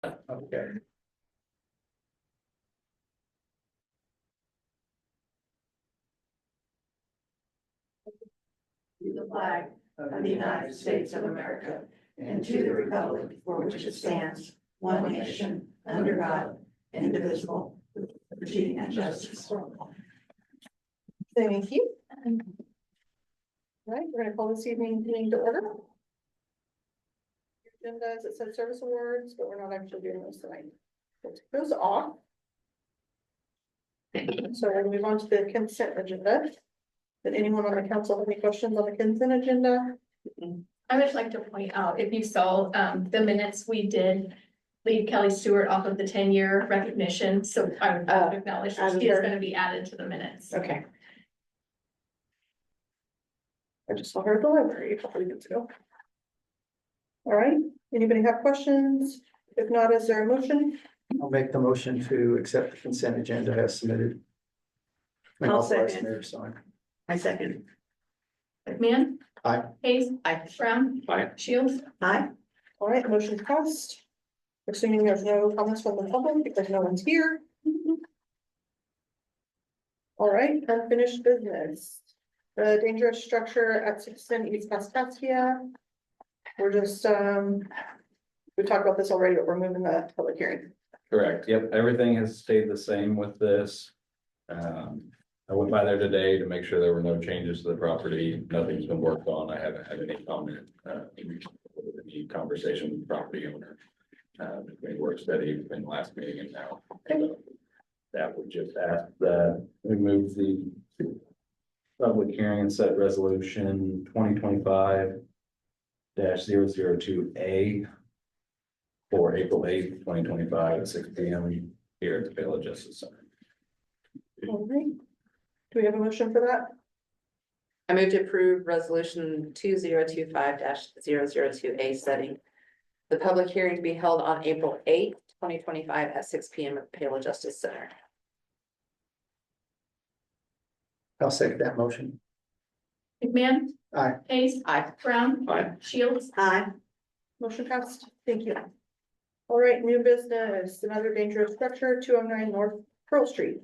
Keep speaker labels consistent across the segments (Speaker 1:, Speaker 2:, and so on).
Speaker 1: Okay.
Speaker 2: To the flag of the United States of America, and to the republic for which it stands, one nation, under God, indivisible, with liberty and justice for all.
Speaker 3: Thank you. All right, we're gonna call this evening meeting to order. Agenda, as it said, service awards, but we're not actually doing those tonight. We'll take those off. So we're gonna move on to the consent agenda. Did anyone on the council have any questions on the consent agenda?
Speaker 4: I would like to point out, if you saw the minutes, we did leave Kelly Stewart off of the 10-year recognition, so I would acknowledge that she is going to be added to the minutes.
Speaker 3: Okay. I just saw her at the library a couple of weeks ago. All right, anybody have questions? If not, is there a motion?
Speaker 1: I'll make the motion to accept the consent agenda as submitted. And
Speaker 2: I'll
Speaker 1: authorize
Speaker 2: second.
Speaker 1: the mayor to sign.
Speaker 2: I second.
Speaker 4: McMahon.
Speaker 1: Aye.
Speaker 4: Hayes.
Speaker 2: Aye.
Speaker 4: Brown.
Speaker 1: Aye.
Speaker 4: Shields.
Speaker 2: Aye.
Speaker 3: All right, motion passed. Assuming there's no comments from the public because no one's here. All right, unfinished business. The dangerous structure at 610 East Pascasia. We're just, we talked about this already, but we're moving the public hearing.
Speaker 5: Correct, yep, everything has stayed the same with this. I went by there today to make sure there were no changes to the property, nothing's been worked on, I haven't had any comment, any conversation with the property owner. Between work study, between the last meeting and now. So that would just ask that we move the public hearing and set resolution 2025-002A for April 8th, 2025 at 6 p.m. here at the Paola Justice Center.
Speaker 3: All right. Do we have a motion for that?
Speaker 6: I move to approve resolution 2025-002A, setting the public hearing to be held on April 8th, 2025 at 6 p.m. at the Paola Justice Center.
Speaker 1: I'll second that motion.
Speaker 4: McMahon.
Speaker 1: Aye.
Speaker 4: Hayes.
Speaker 6: Aye.
Speaker 4: Brown.
Speaker 5: Aye.
Speaker 4: Shields.
Speaker 2: Aye.
Speaker 3: Motion passed. Thank you. All right, new business, another dangerous structure, 209 North Pearl Street.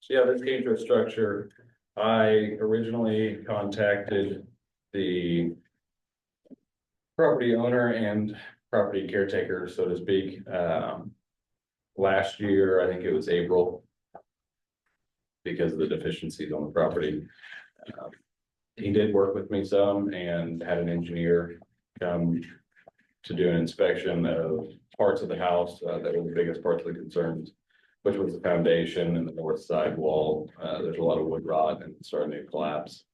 Speaker 5: So yeah, this dangerous structure, I originally contacted the property owner and property caretaker, so to speak. Last year, I think it was April, because of the deficiencies on the property. He did work with me some and had an engineer come to do an inspection of parts of the house that were the biggest parts of the concerns, which was the foundation and the north side wall. There's a lot of wood rot and it's starting to collapse.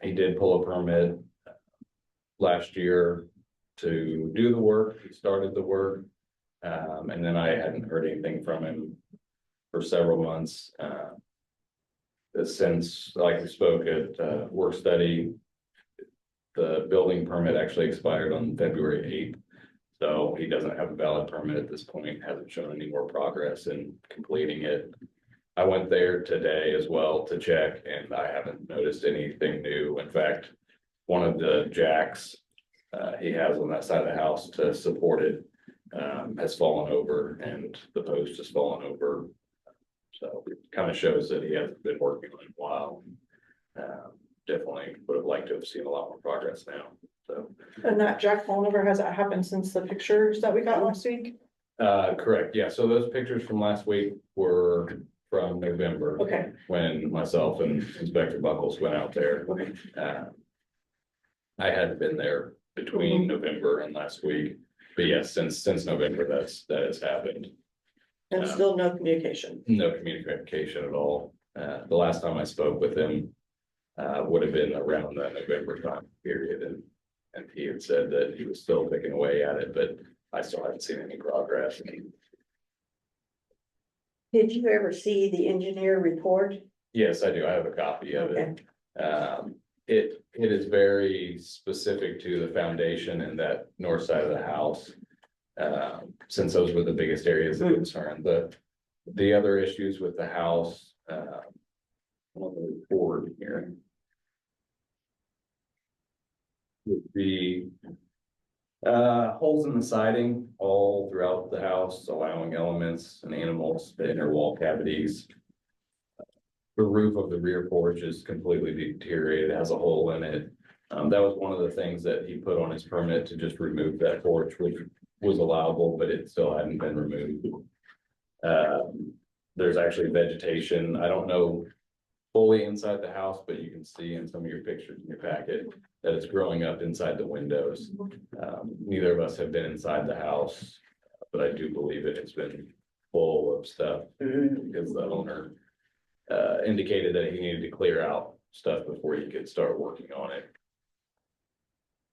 Speaker 5: He did pull a permit last year to do the work. He started the work. And then I hadn't heard anything from him for several months. Since, like we spoke at work study, the building permit actually expired on February 8th. So he doesn't have a valid permit at this point, hasn't shown any more progress in completing it. I went there today as well to check and I haven't noticed anything new. In fact, one of the jacks he has on that side of the house to support it has fallen over and the post has fallen over. So it kind of shows that he hasn't been working on it in a while. Definitely would have liked to have seen a lot more progress now, so.
Speaker 3: And that Jack falling over, has that happened since the pictures that we got last week?
Speaker 5: Correct, yeah, so those pictures from last week were from November.
Speaker 3: Okay.
Speaker 5: When myself and Inspector Buckles went out there.
Speaker 3: Okay.
Speaker 5: I hadn't been there between November and last week, but yes, since November, that has happened.
Speaker 3: And still no communication.
Speaker 5: No communication at all. The last time I spoke with him would have been around the November time period, and he had said that he was still picking away at it, but I still haven't seen any progress.
Speaker 2: Did you ever see the engineer report?
Speaker 5: Yes, I do. I have a copy of it. It is very specific to the foundation and that north side of the house. Since those were the biggest areas of concern, the other issues with the house, on the report here would be Holes in the siding all throughout the house, allowing elements and animals to enter wall cavities. The roof of the rear porch is completely deteriorated, has a hole in it. That was one of the things that he put on his permit to just remove that porch, which was allowable, but it still hadn't been removed. There's actually vegetation. I don't know fully inside the house, but you can see in some of your pictures in your packet that it's growing up inside the windows. Neither of us have been inside the house, but I do believe it has been full of stuff because the owner indicated that he needed to clear out stuff before he could start working on it.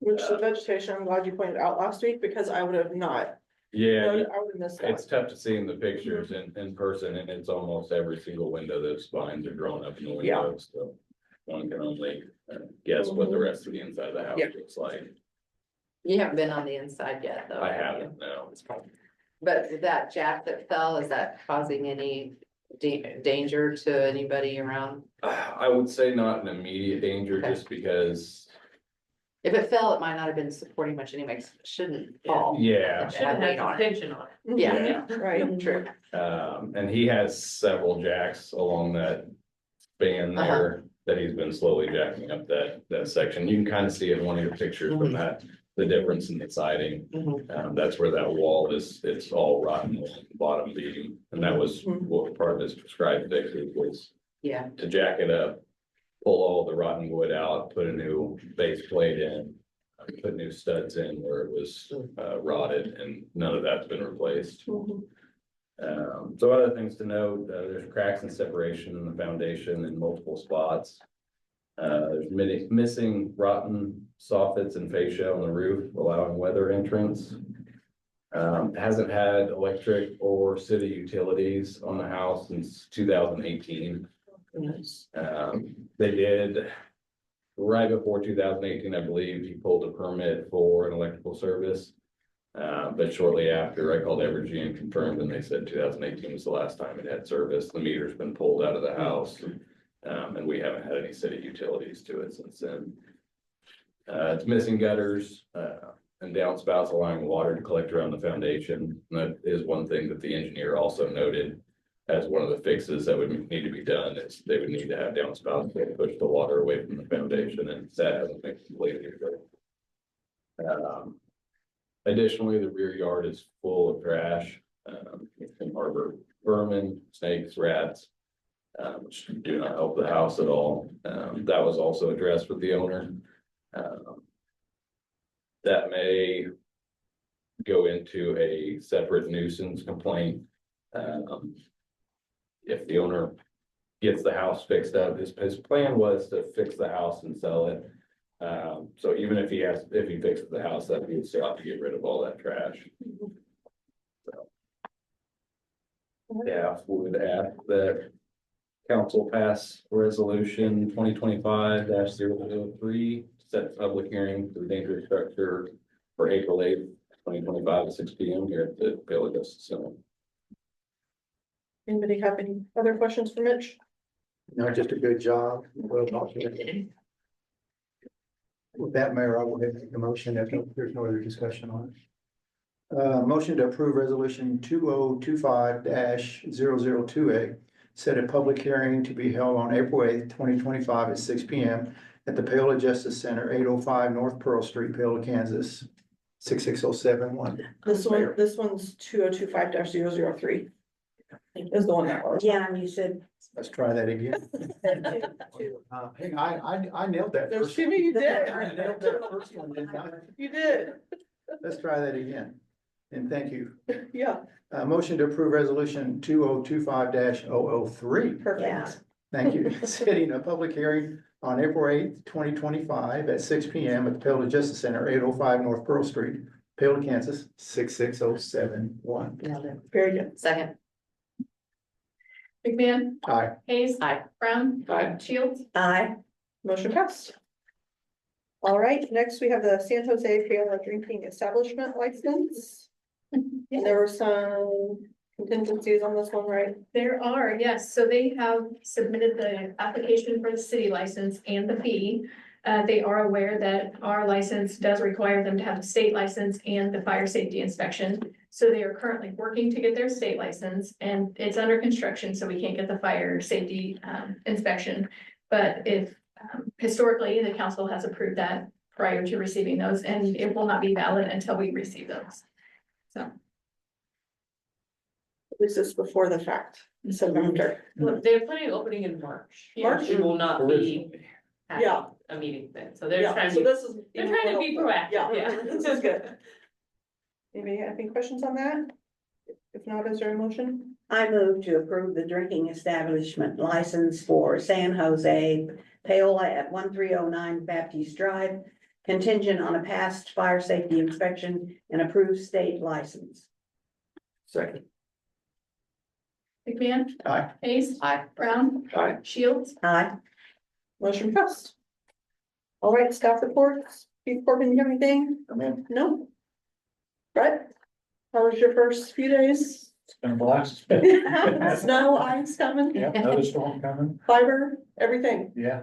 Speaker 3: Which the vegetation, I'm glad you pointed out last week, because I would have not.
Speaker 5: Yeah,
Speaker 3: I would have missed that.
Speaker 5: it's tough to see in the pictures in person, and it's almost every single window, those spines are drawn up in the
Speaker 3: Yeah.
Speaker 5: windows, so. One can only guess what the rest of the inside of the house
Speaker 3: Yeah.
Speaker 5: looks like.
Speaker 6: You haven't been on the inside yet, though.
Speaker 5: I
Speaker 6: have you?
Speaker 5: haven't, no.
Speaker 6: But that jack that fell, is that causing any danger to anybody around?
Speaker 5: I would say not an immediate danger,
Speaker 6: Okay.
Speaker 5: just because,
Speaker 6: If it fell, it might not have been supporting much anyway, 'cause it shouldn't fall.
Speaker 5: yeah.
Speaker 6: It should have weight on it.
Speaker 2: tension on it.
Speaker 6: Yeah,
Speaker 3: Right.
Speaker 6: true.
Speaker 5: And he has several jacks along that span there that he's been slowly jacking up that section. You can kind of see in one of your pictures from that, the difference in the siding.
Speaker 6: Mhm.
Speaker 5: That's where that wall is, it's all rotten, bottom beam, and that was what part of his prescribed fix was
Speaker 6: Yeah,
Speaker 5: to jack it up, pull all the rotten wood out, put a new base plate in, put new studs in where it was rotted, and none of that's been replaced. So other things to note, there's cracks and separation in the foundation in multiple spots. There's missing rotten soffits and fascia on the roof, allowing weather entrance. Hasn't had electric or city utilities on the house since 2018. They did right before 2018, I believe, he pulled a permit for an electrical service. But shortly after, I called Evergy and confirmed, and they said 2018 was the last time it had service. The meter's been pulled out of the house. And we haven't had any city utilities to it since then. It's missing gutters, and downspouts allowing water to collect around the foundation. And that is one thing that the engineer also noted as one of the fixes that would need to be done, is they would need to have downspouts that push the water away from the foundation, and that hasn't been completed. Additionally, the rear yard is full of trash, it can harbor vermin, snakes, rats, which do not help the house at all. That was also addressed with the owner. That may go into a separate nuisance complaint. If the owner gets the house fixed up, his plan was to fix the house and sell it. So even if he fixes the house, that he would still have to get rid of all that trash. So. Yeah, we would ask that council pass resolution 2025-003, set public hearing for the dangerous structure for April 8th, 2025 at 6 p.m. here at the Paola Justice Center.
Speaker 3: Anybody have any other questions for Mitch?
Speaker 1: No, just a good job. Well documented. With that, Mayor, I will make a motion if there's no other discussion on it. Motion to approve resolution 2025-002A. Set a public hearing to be held on April 8th, 2025 at 6 p.m. at the Paola Justice Center, 805 North Pearl Street, Paola, Kansas, 66071.
Speaker 3: This one's 2025-003. Is the one that was.
Speaker 2: Yeah, and you said.
Speaker 1: Let's try that again. Hey, I nailed that.
Speaker 3: There's
Speaker 1: first
Speaker 3: two,
Speaker 1: one.
Speaker 3: you did.
Speaker 1: I nailed that first one, didn't I?
Speaker 3: You did,
Speaker 1: Let's try that again. And thank you.
Speaker 3: yeah,
Speaker 1: Motion to approve resolution 2025-003.
Speaker 3: perfect.
Speaker 1: Thank you. Setting a public hearing on April 8th, 2025 at 6 p.m. at the Paola Justice Center, 805 North Pearl Street, Paola, Kansas, 66071.
Speaker 3: Very good.
Speaker 6: Second.
Speaker 4: McMahon,
Speaker 1: Aye.
Speaker 4: Hayes.
Speaker 6: Aye.
Speaker 4: Brown.
Speaker 5: Aye.
Speaker 4: Shields.
Speaker 2: Aye.
Speaker 3: Motion passed. All right, next we have the San Jose Paola Drinking Establishment License. And there were some contingencies on this one, right?
Speaker 4: There are, yes, so they have submitted the application for the city license and the fee. They are aware that our license does require them to have a state license and the fire safety inspection. So they are currently working to get their state license and it's under construction, so we can't get the fire safety inspection. But if historically, the council has approved that prior to receiving those, and it will not be valid until we receive those. So
Speaker 3: This is before the fact, so after.
Speaker 7: Well, they're planning on opening in March.
Speaker 3: March?
Speaker 7: We will not be
Speaker 5: Originally.
Speaker 7: having
Speaker 3: Yeah.
Speaker 7: a meeting then, so they're
Speaker 3: Yeah,
Speaker 7: trying
Speaker 3: so
Speaker 7: to,
Speaker 3: this is.
Speaker 7: they're trying to be proactive,
Speaker 3: Yeah,
Speaker 7: yeah.
Speaker 3: this is good. Anybody have any questions on that? If not, is there a motion?
Speaker 2: I move to approve the drinking establishment license for San Jose Paola at 1309 Baptiste Drive, contingent on a past fire safety inspection and approved state license.
Speaker 1: Second.
Speaker 4: McMahon.
Speaker 1: Aye.
Speaker 4: Hayes.
Speaker 6: Aye.
Speaker 4: Brown.
Speaker 1: Aye.
Speaker 4: Shields.
Speaker 2: Aye.
Speaker 3: Motion passed. All right, staff reports. Chief Corbin, you have anything?
Speaker 1: I'm in.
Speaker 3: No? Brett? How was your first few days?
Speaker 8: It's been a blast.
Speaker 3: Snow, ice coming,
Speaker 8: Yeah, another storm coming.
Speaker 3: fiber, everything.
Speaker 8: Yeah,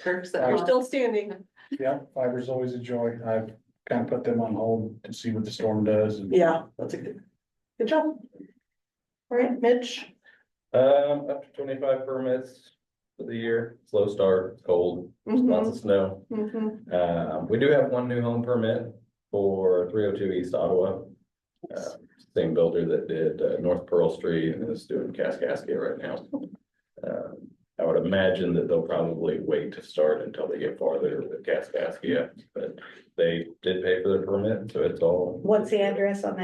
Speaker 6: Turks
Speaker 3: We're
Speaker 6: that.
Speaker 3: still standing.
Speaker 8: yeah, fiber's always a joy. I've kind of put them on hold to see what the storm does and
Speaker 3: Yeah, that's a good job. All right, Mitch.
Speaker 5: Up to 25 permits for the year, slow start, cold, lots of snow. We do have one new home permit for 302 East Ottawa. Same builder that did North Pearl Street and is doing Kaskaskia right now. I would imagine that they'll probably wait to start until they get farther with Kaskaskia, but they did pay for their permit, so it's all.
Speaker 2: What's the address on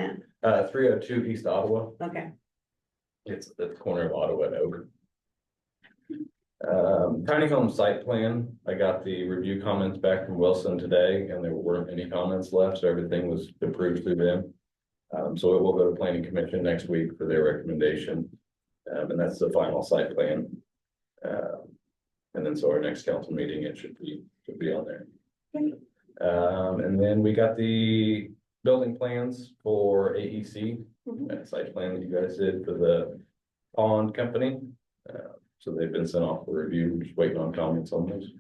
Speaker 2: that?
Speaker 5: 302 East Ottawa.
Speaker 2: Okay.
Speaker 5: It's at the corner of Ottawa and Oak. Tiny home site plan, I got the review comments back from Wilson today and there weren't any comments left, so everything was approved through them. So it will go to planning commission next week for their recommendation. And that's the final site plan. And then so our next council meeting, it should be on there. And then we got the building plans for AEC, that site plan that you guys did for the pond company. So they've been sent off for review, just waiting on comments on those.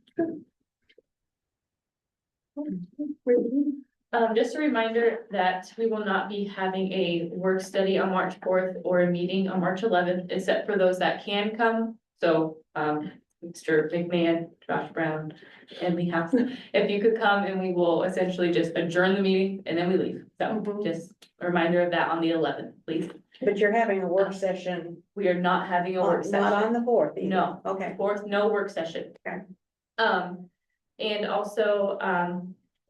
Speaker 7: Just a reminder that we will not be having a work study on March 4th or a meeting on March 11th, except for those that can come. So, Mr. McMahon, Josh Brown, and we have, if you could come and we will essentially just adjourn the meeting and then we leave. So just a reminder of that on the 11th, please.
Speaker 2: But you're having a work session,
Speaker 7: We are not having a work
Speaker 2: not on
Speaker 7: session.
Speaker 2: the fourth either.
Speaker 7: No.
Speaker 2: Okay.
Speaker 7: 4th, no work session.
Speaker 2: Okay.
Speaker 7: And also,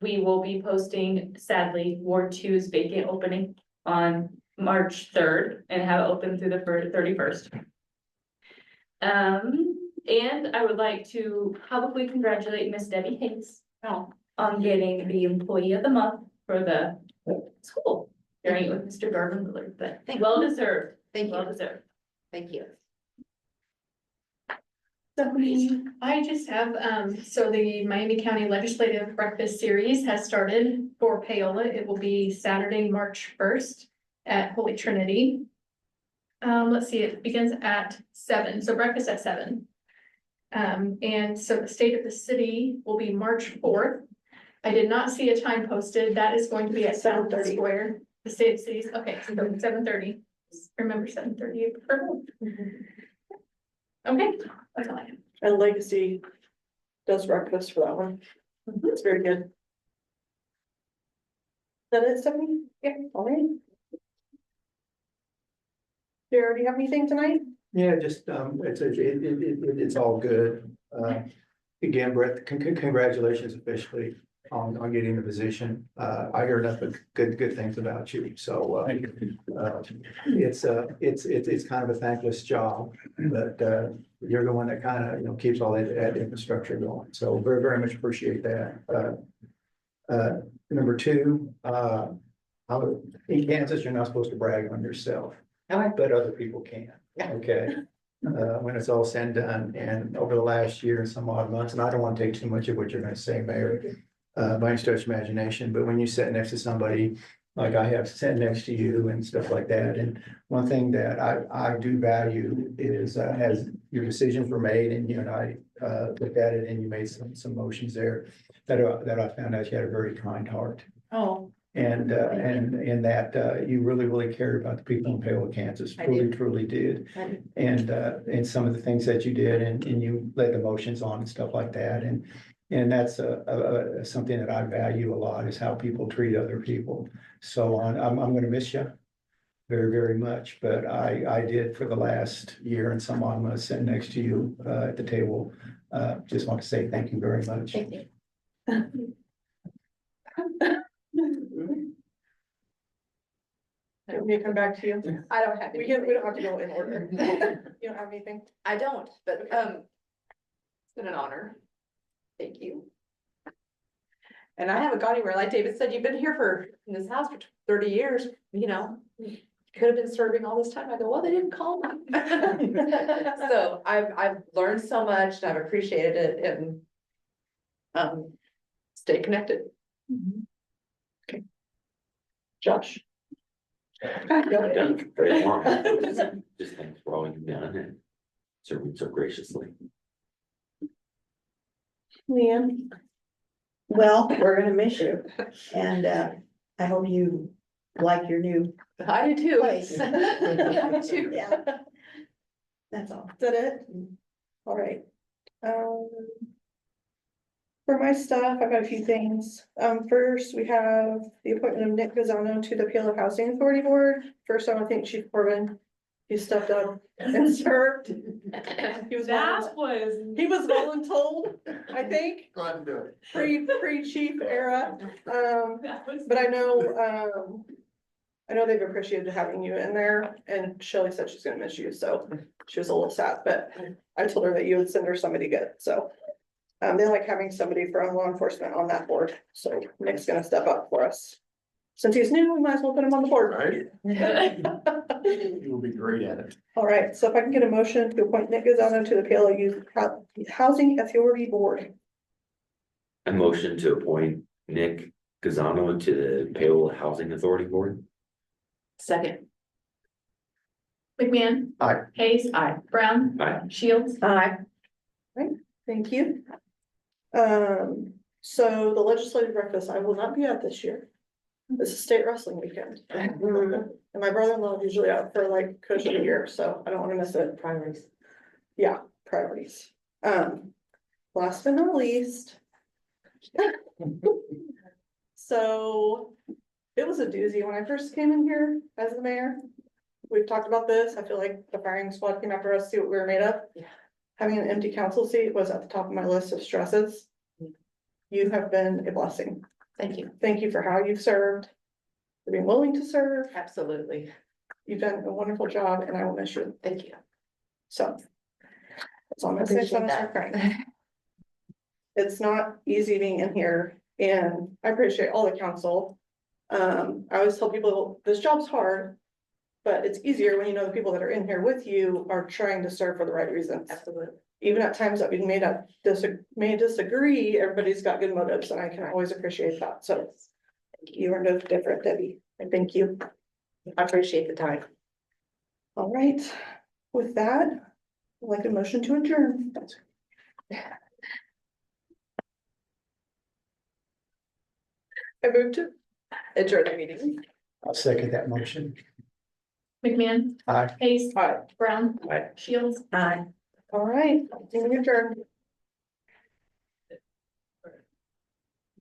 Speaker 7: we will be posting, sadly, Ward 2's vacant opening on March 3rd and have it open through the 31st. And I would like to publicly congratulate Miss Debbie Hayes on getting the Employee of the Month for the school. Sharing it with Mr. Garvin Miller, but
Speaker 6: Thank
Speaker 7: well deserved,
Speaker 6: Thank
Speaker 7: well
Speaker 6: you,
Speaker 7: deserved.
Speaker 6: thank you.
Speaker 4: I just have, so the Miami County Legislative Breakfast Series has started for Paola. It will be Saturday, March 1st at Holy Trinity. Let's see, it begins at 7, so breakfast at 7. And so the state of the city will be March 4th. I did not see a time posted. That is going to be at 7:30 Square. The state of cities, okay, so 7:30. Remember 7:30. Okay, that's all I have.
Speaker 3: And Legacy does breakfast for that one. It's very good. Is that it, Stephanie? Yeah, all right. Do you already have anything tonight?
Speaker 1: Yeah, just, it's all good. Again, Brett, congratulations officially on getting the position. I heard nothing good things about you, so,
Speaker 8: thank you.
Speaker 1: it's kind of a thankless job, but, you're the one that kind of, keeps all that infrastructure going. So very much appreciate that. Number two, in Kansas, you're not supposed to brag on yourself.
Speaker 6: Okay.
Speaker 1: But other people can, okay? When it's all said and done, and over the last year and some odd months, and I don't want to take too much of what you're gonna say, Mayor, by any stretch of imagination, but when you sit next to somebody like I have sat next to you and stuff like that. And one thing that I do value is, as your decisions were made and you and I, looked at it and you made some motions there, that I found out you had a very kind heart.
Speaker 3: Oh,
Speaker 1: And that, you really cared about the people in Paola, Kansas,
Speaker 6: I
Speaker 1: truly,
Speaker 6: did.
Speaker 1: truly did.
Speaker 6: I did.
Speaker 1: And some of the things that you did and you led the motions on and stuff like that. And that's something that I value a lot, is how people treat other people. So I'm gonna miss you very much, but I did for the last year and some odd months sitting next to you, at the table. Just want to say thank you very much.
Speaker 6: Thank you.
Speaker 3: let me come back to you.
Speaker 6: I don't have.
Speaker 3: We don't have to go in order. You don't have anything?
Speaker 6: I don't, but, it's been an honor. Thank you. And I haven't gone anywhere. Like David said, you've been here in this house for 30 years, you know. Could have been serving all this time. I go, well, they didn't call me. So I've learned so much and I've appreciated it and stay connected. Okay. Josh.
Speaker 9: Done very long. Just thanks for all you've done and serving so graciously.
Speaker 3: Leanne?
Speaker 2: Well, we're gonna miss you, and I hope you like your new
Speaker 6: I do too.
Speaker 2: place.
Speaker 6: I do too.
Speaker 2: Yeah. That's all.
Speaker 3: Is that it? All right. For my stuff, I've got a few things. First, we have the appointment of Nick Gazzano to the Paola Housing Authority Board. First, I want to thank Chief Corbin. He stepped up and served. He was voluntold, I think,
Speaker 1: Go ahead and do it.
Speaker 3: pre-chief era. But I know they've appreciated having you in there, and Shelley said she's gonna miss you, so she was a little sad, but I told her that you would send her somebody good, so. They like having somebody from law enforcement on that board, so Nick's gonna step up for us. Since he's new, we might as well put him on the board.
Speaker 1: You will be great at it.
Speaker 3: All right, so if I can get a motion to appoint Nick Gazzano to the Paola Youth Housing Authority Board.
Speaker 9: A motion to appoint Nick Gazzano to the Paola Housing Authority Board.
Speaker 6: Second.
Speaker 4: McMahon.
Speaker 1: Aye.
Speaker 4: Hayes.
Speaker 6: Aye.
Speaker 4: Brown.
Speaker 9: Aye.
Speaker 4: Shields.
Speaker 6: Aye.
Speaker 3: Thank you. So the legislative breakfast, I will not be at this year. This is state wrestling weekend. And my brother-in-law is usually out for like coach of the year, so I don't wanna miss it.
Speaker 6: Primaries.
Speaker 3: Yeah, priorities. Last but not least. So it was a doozy when I first came in here as the mayor. We've talked about this. I feel like the firing squad came after us, to see what we were made of.
Speaker 6: Yeah.
Speaker 3: Having an empty council seat was at the top of my list of stresses. You have been a blessing.
Speaker 6: Thank you.
Speaker 3: Thank you for how you've served, for being willing to serve.
Speaker 6: Absolutely.
Speaker 3: You've done a wonderful job and I will miss you.
Speaker 6: Thank you.
Speaker 3: So. That's all I'm gonna say. So I'm gonna start crying. It's not easy being in here and I appreciate all the council. I always tell people this job's hard. But it's easier when you know the people that are in here with you are trying to serve for the right reasons.
Speaker 6: Absolutely.
Speaker 3: Even at times that we may disagree, everybody's got good motives and I can always appreciate that. So you are no different, Debbie. And thank you.
Speaker 6: I appreciate the time.
Speaker 3: All right. With that, I'd like a motion to adjourn. I moved to adjourn the meeting.
Speaker 1: I'll second that motion.
Speaker 4: McMahon.
Speaker 1: Aye.
Speaker 4: Hayes.
Speaker 3: Aye.
Speaker 4: Brown.
Speaker 9: Aye.
Speaker 4: Shields.
Speaker 6: Aye.
Speaker 3: All right, meeting adjourned.